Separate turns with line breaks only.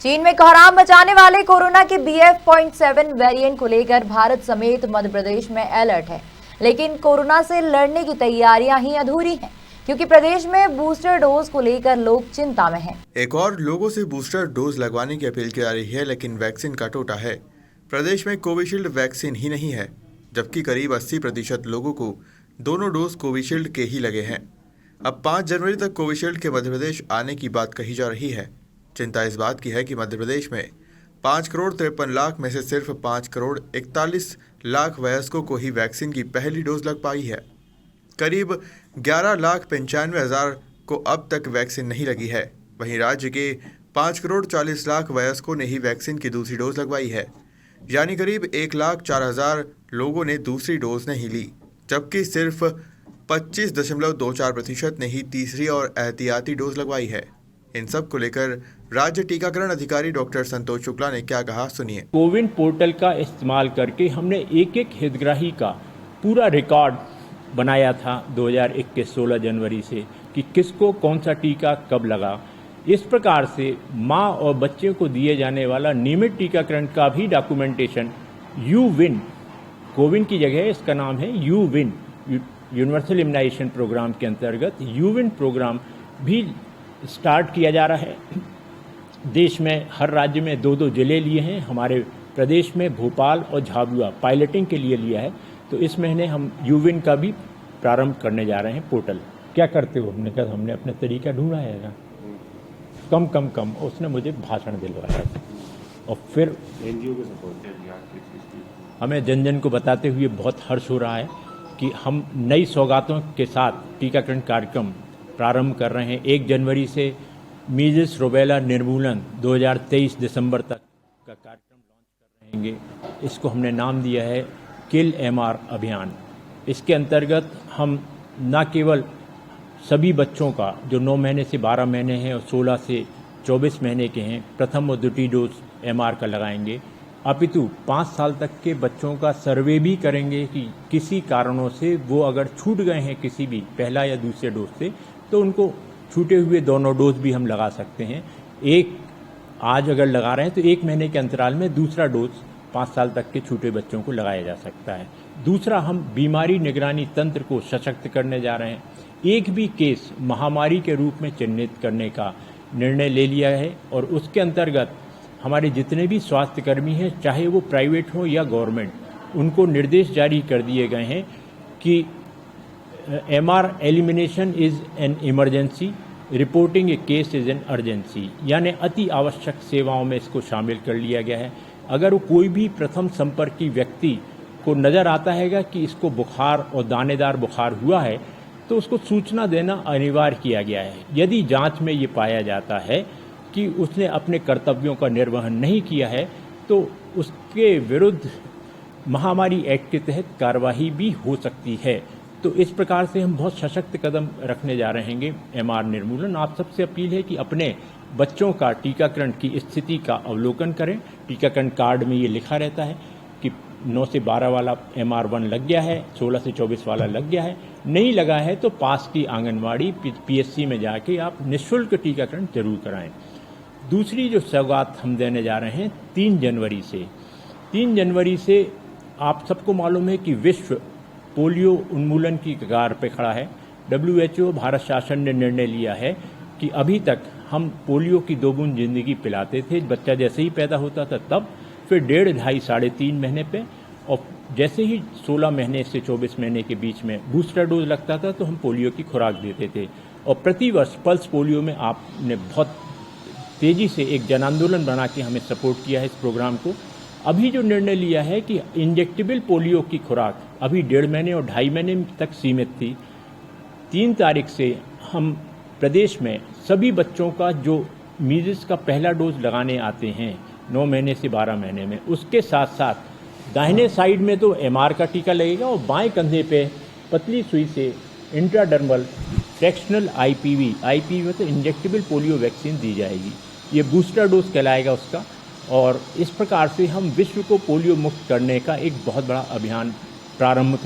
चीन में कोहराम मचाने वाले कोरोना के BF.7 वेरिएंट को लेकर भारत समेत मध्य प्रदेश में अलर्ट है। लेकिन कोरोना से लड़ने की तैयारियां ही अधूरी हैं, क्योंकि प्रदेश में बूस्टर डोज को लेकर लोग चिंता में हैं।
एक और लोगों से बूस्टर डोज लगवाने की अपील की जा रही है, लेकिन वैक्सीन का टोटा है। प्रदेश में कोविशील्ड वैक्सीन ही नहीं है, जबकि करीब 80% लोगों को दोनों डोज कोविशील्ड के ही लगे हैं। अब 5 जनवरी तक कोविशील्ड के मध्य प्रदेश आने की बात कही जा रही है। चिंता इस बात की है कि मध्य प्रदेश में 5 करोड़ 53 लाख में से सिर्फ 5 करोड़ 41 लाख वयस्कों को ही वैक्सीन की पहली डोज लग पाई है। करीब 11,95,000 को अब तक वैक्सीन नहीं लगी है। वहीं राज्य के 5 करोड़ 40 लाख वयस्कों ने ही वैक्सीन की दूसरी डोज लगवाई है, यानी करीब 1,04,000 लोगों ने दूसरी डोज नहीं ली, जबकि सिर्फ 25.24% ने ही तीसरी और एहतियाती डोज लगवाई है। इन सब को लेकर राज्य टीकाकरण अधिकारी डॉक्टर संतोष शुक्ला ने क्या कहा, सुनिए।
कोविन पोर्टल का इस्तेमाल करके हमने एक हितग्राही का पूरा रिकॉर्ड बनाया था 2021 16 जनवरी से कि किसको कौन सा टीका कब लगा। इस प्रकार से माँ और बच्चे को दिए जाने वाला नियमित टीकाकरण का भी डॉक्यूमेंटेशन यूविन, कोविन की जगह इसका नाम है यूविन, यूनिवर्सल इम्यूनाइजेशन प्रोग्राम के अंतर्गत यूविन प्रोग्राम भी स्टार्ट किया जा रहा है। देश में हर राज्य में 2-2 जिले लिए हैं। हमारे प्रदेश में भोपाल और झाबुआ पायलटिंग के लिए लिया है। तो इस महीने हम यूविन का भी प्रारंभ करने जा रहे हैं पोर्टल। क्या करते हो? हमने कहा हमने अपना तरीका ढूंढा है ना, कम। उसने मुझे भाषण दिलवाया और फिर
NGO के सपोर्ट
हमें जन को बताते हुए बहुत हर्ष हो रहा है कि हम नई सौगातों के साथ टीकाकरण कार्यक्रम प्रारंभ कर रहे हैं। 1 जनवरी से मीजल्स रूबेला निर्मूलन 2023 दिसंबर तक का कार्यक्रम लॉन्च कर रहेंगे। इसको हमने नाम दिया है किल MR अभियान। इसके अंतर्गत हम न केवल सभी बच्चों का जो 9 महीने से 12 महीने हैं और 16 से 24 महीने के हैं प्रथम और द्वितीय डोज MR का लगाएंगे, अपितु 5 साल तक के बच्चों का सर्वे भी करेंगे कि किसी कारणों से वो अगर छूट गए हैं किसी भी पहला या दूसरे डोज से, तो उनको छूटे हुए दोनों डोज भी हम लगा सकते हैं। एक आज अगर लगा रहे हैं तो 1 महीने के अंतराल में दूसरा डोज 5 साल तक के छूटे बच्चों को लगाया जा सकता है। दूसरा, हम बीमारी निगरानी तंत्र को सशक्त करने जा रहे हैं। एक भी केस महामारी के रूप में चिन्हित करने का निर्णय ले लिया है और उसके अंतर्गत हमारे जितने भी स्वास्थ्यकर्मी हैं, चाहे वो प्राइवेट हो या गवर्नमेंट, उनको निर्देश जारी कर दिए गए हैं कि MR elimination is an emergency, reporting A case is an urgency, यानी अति आवश्यक सेवाओं में इसको शामिल कर लिया गया है। अगर कोई भी प्रथम संपर्की व्यक्ति को नज़र आता है कि इसको बुखार और दानेदार बुखार हुआ है, तो उसको सूचना देना अनिवार्य किया गया है। यदि जांच में ये पाया जाता है कि उसने अपने कर्तव्यों का निर्वहन नहीं किया है, तो उसके विरुद्ध महामारी एक्ट के तहत कार्रवाई भी हो सकती है। तो इस प्रकार से हम बहुत सशक्त कदम रखने जा रहे हैं MR निर्मूलन। आप सबसे अपील है कि अपने बच्चों का टीकाकरण की स्थिति का अवलोकन करें। टीकाकरण कार्ड में ये लिखा रहता है कि 9 से 12 वाला MR1 लग गया है, 16 से 24 वाला लग गया है, नहीं लगा है तो पास की आंगनवाड़ी PSC में जाके आप निःशुल्क टीकाकरण जरूर कराएं। दूसरी जो सौगात हम देने जा रहे हैं 3 जनवरी से आप सबको मालूम है कि विश्व पोलियो उन्मूलन की कगार पे खड़ा है। WHO भारत शासन ने निर्णय लिया है कि अभी तक हम पोलियो की 2 बूंद जिंदगी पिलाते थे, बच्चा जैसे ही पैदा होता था तब, फिर 1.5, 2.5, 3.5 महीने पे, और जैसे ही 16 महीने से 24 महीने के बीच में बूस्टर डोज लगता था तो हम पोलियो की खुराक देते थे। और प्रतिवर्ष पल्स पोलियो में आपने बहुत तेजी से एक जन आंदोलन बना के हमें सपोर्ट किया है इस प्रोग्राम को। अभी जो निर्णय लिया है कि इंजेक्टेबल पोलियो की खुराक अभी 1.5 महीने और 2.5 महीने तक सीमित थी। 3 तारीख से हम प्रदेश में सभी बच्चों का जो मीजल्स का पहला डोज लगाने आते हैं 9 महीने से 12 महीने में, उसके साथ साथ दाहिने साइड में तो MR का टीका लगेगा और बाएं कंधे पे पतली सुई से इंट्राडर्मल फ्रैक्शनल IPV मतलब इंजेक्टेबल पोलियो वैक्सीन दी जाएगी। ये बूस्टर डोज कहलाएगा उसका। और इस प्रकार से हम विश्व को पोलियो मुक्त करने का एक बहुत बड़ा अभियान प्रारंभ